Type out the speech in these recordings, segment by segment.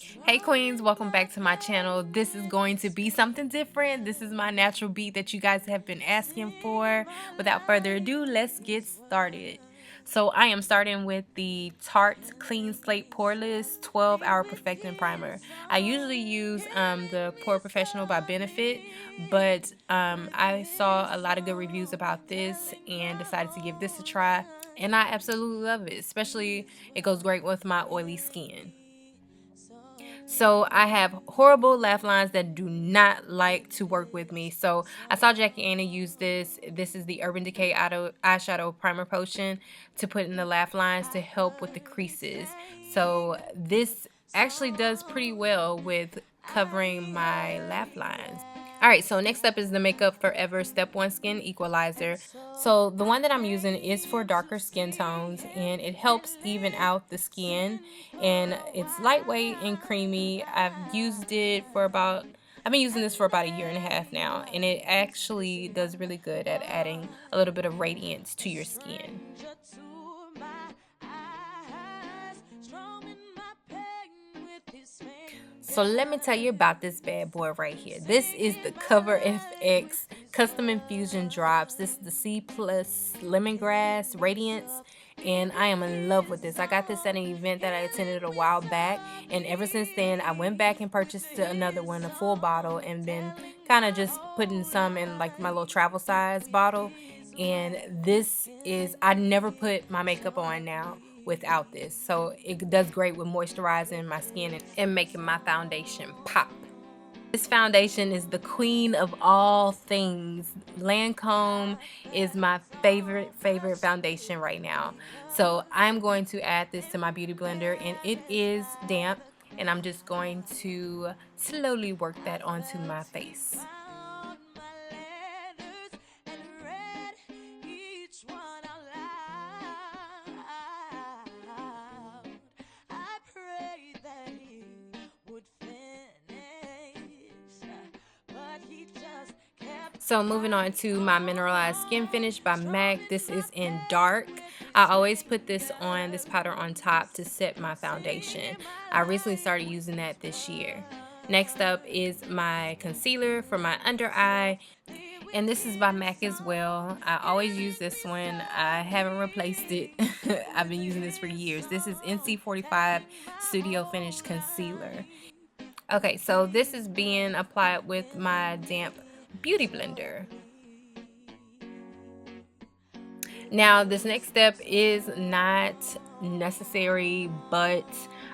Hey queens, welcome back to my channel. This is going to be something different. This is my natural beat that you guys have been asking for. Without further ado, let's get started. So I am starting with the Tarte Clean Slate Poreless 12-Hour Perfecting Primer. I usually use the Pore Professional by Benefit, but I saw a lot of good reviews about this and decided to give this a try. And I absolutely love it, especially it goes great with my oily skin. So I have horrible laugh lines that do not like to work with me. So I saw Jackie Aina use this. This is the Urban Decay eyeshadow primer potion to put in the laugh lines to help with the creases. So this actually does pretty well with covering my laugh lines. Alright, so next up is the Makeup Forever Step 1 Skin Equalizer. So the one that I'm using is for darker skin tones, and it helps even out the skin, and it's lightweight and creamy. I've been using this for about a year and a half now, and it actually does really good at adding a little bit of radiance to your skin. So let me tell you about this bad boy right here. This is the Cover FX Custom Infusion Drops. This is the C+ Lemongrass Radiance, and I am in love with this. I got this at an event that I attended a while back, and ever since then I went back and purchased another one, a full bottle, and been kind of just putting some in like my little travel size bottle. And this is, I never put my makeup on now without this, so it does great with moisturizing my skin and making my foundation pop. This foundation is the queen of all things. Lancome is my favorite foundation right now. So I'm going to add this to my beauty blender, and it is damp, and I'm just going to slowly work that onto my face. So moving on to my Mineralized Skinfinish by MAC. This is in dark. I always put this powder on top to set my foundation. I recently started using that this year. Next up is my concealer for my under eye, and this is by MAC as well. I always use this one. I haven't replaced it. I've been using this for years. This is NC45 Studio Finish Concealer. Okay, so this is being applied with my damp beauty blender. Now this next step is not necessary, but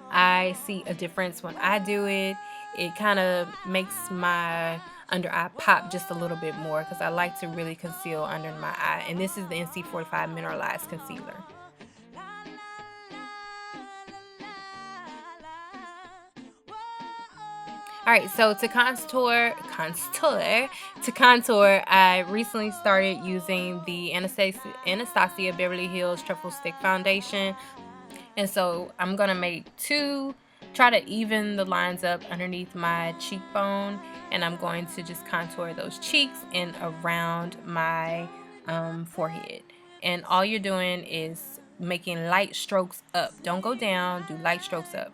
I see a difference when I do it. It kind of makes my under eye pop just a little bit more because I like to really conceal under my eye, and this is the NC45 Mineralized Concealer. Alright, so to contour, I recently started using the ANASTASIA Beverly Hills Truffle Stick Foundation. And so I'm going to try to even the lines up underneath my cheekbone. And I'm going to just contour those cheeks and around my forehead. And all you're doing is making light strokes up. Don't go down, do light strokes up.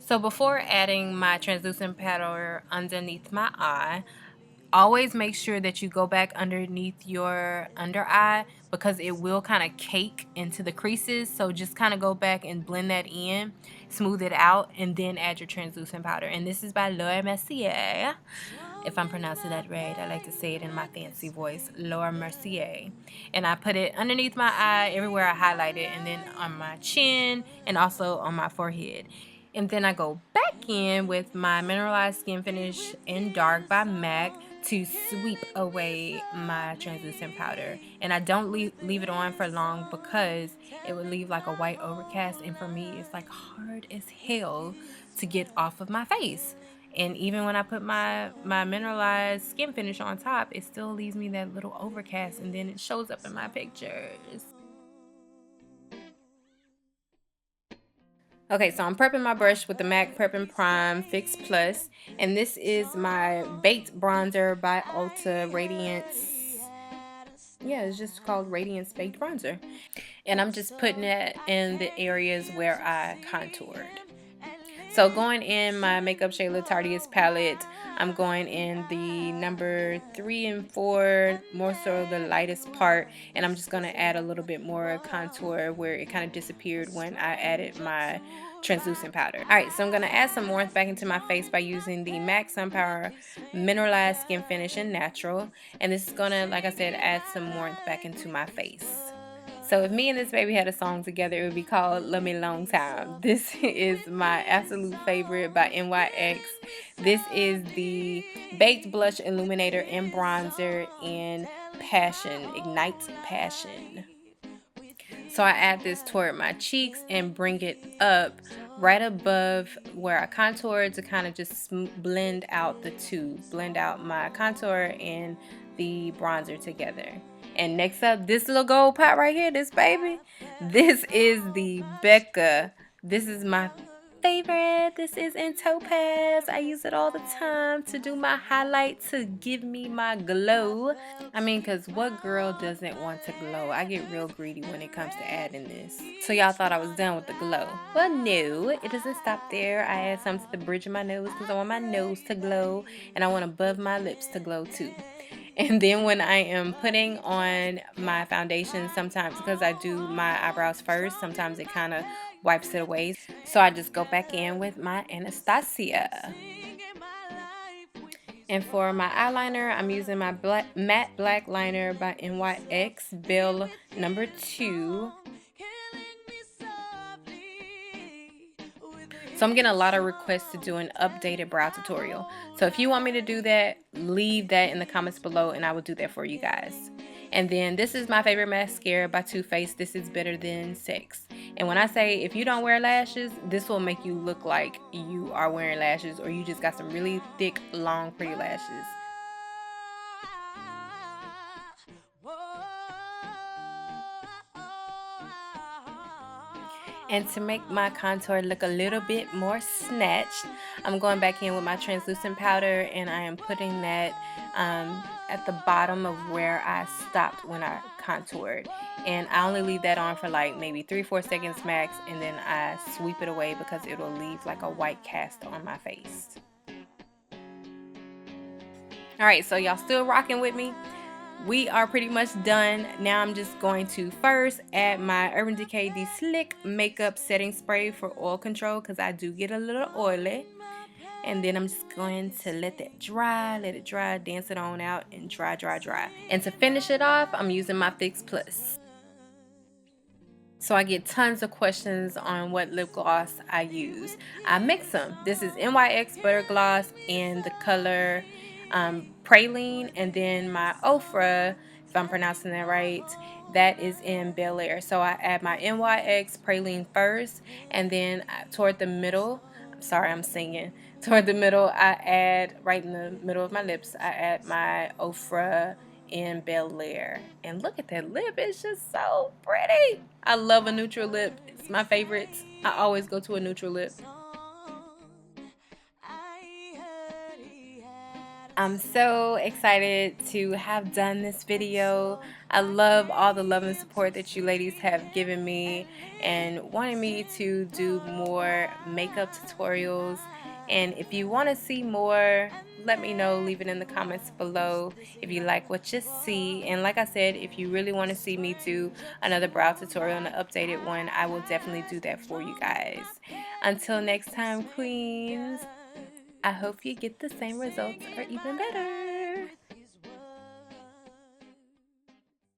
So before adding my translucent powder underneath my eye, always make sure that you go back underneath your under eye because it will kind of cake into the creases. So just kind of go back and blend that in, smooth it out, and then add your translucent powder. And this is by MERCIER. If I'm pronouncing that right, I like to say it in my fancy voice, MERCIER. And I put it underneath my eye, everywhere I highlight it, and then on my chin and also on my forehead. And then I go back in with my Mineralized Skinfinish in dark by MAC to sweep away my translucent powder. And I don't leave it on for long because it would leave like a white overcast, and for me it's like hard as hell to get off of my face. And even when I put my Mineralized Skin Finish on top, it still leaves me that little overcast, and then it shows up in my pictures. Okay, so I'm prepping my brush with the MAC Prep+Prime Fix Plus, and this is my Baked Bronzer by ULTA Radiance. Yeah, it's just called Radiance Baked Bronzer. And I'm just putting it in the areas where I contoured. So going in my Makeup Shayla Tarteist palette, I'm going in the number 3 and 4, more so the lightest part, and I'm just going to add a little bit more contour where it kind of disappeared when I added my translucent powder. Alright, so I'm going to add some warmth back into my face by using the MAC Sun Power Mineralized Skinfinish in Natural, and this is going to, like I said, add some warmth back into my face. So if me and this baby had a song together, it would be called Love Me Long Time. This is my absolute favorite by NYX. This is the Baked Blush Illuminator and Bronzer in Passion, Ignite Passion. So I add this toward my cheeks and bring it up right above where I contoured to kind of just blend out the two. Blend out my contour and the bronzer together. And next up, this little gold pot right here, this baby. This is the Becca. This is my favorite. This is in Topaz. I use it all the time to do my highlight to give me my glow. I mean, because what girl doesn't want to glow? I get real greedy when it comes to adding this. So y'all thought I was done with the glow. Well, no, it doesn't stop there. I add some to the bridge of my nose because I want my nose to glow. And I want above my lips to glow too. And then when I am putting on my foundation, sometimes because I do my eyebrows first, sometimes it kind of wipes it away. So I just go back in with my ANASTASIA. And for my eyeliner, I'm using my matte black liner by NYX Bill number 2. So I'm getting a lot of requests to do an updated brow tutorial. So if you want me to do that, leave that in the comments below and I will do that for you guys. And then this is my favorite mascara by Too Faced. This is Better Than Sex. And when I say if you don't wear lashes, this will make you look like you are wearing lashes or you just got some really thick, long, pretty lashes. And to make my contour look a little bit more snatched, I'm going back in with my translucent powder and I am putting that at the bottom of where I stopped when I contoured. And I only leave that on for like maybe 3-4 seconds max, and then I sweep it away because it will leave like a white cast on my face. Alright, so y'all still rocking with me? We are pretty much done. Now I'm just going to first add my Urban Decay The Slick Makeup Setting Spray for oil control because I do get a little oily. And then I'm just going to let it dry, dance it on out, and dry. And to finish it off, I'm using my Fix Plus. So I get tons of questions on what lip gloss I use. I mix them. This is NYX Butter Gloss in the color Praline, and then my Ofra, if I'm pronouncing that right, that is in Bel Air. So I add my NYX Praline first, and then toward the middle, sorry I'm singing, toward the middle I add, right in the middle of my lips, I add my Ofra in Bel Air. And look at that lip, it's just so pretty. I love a neutral lip, it's my favorite. I always go to a neutral lip. I'm so excited to have done this video. I love all the love and support that you ladies have given me and wanting me to do more makeup tutorials. And if you want to see more, let me know. Leave it in the comments below if you like what you see. And like I said, if you really want to see me do another brow tutorial and an updated one, I will definitely do that for you guys. Until next time, queens, I hope you get the same results or even better.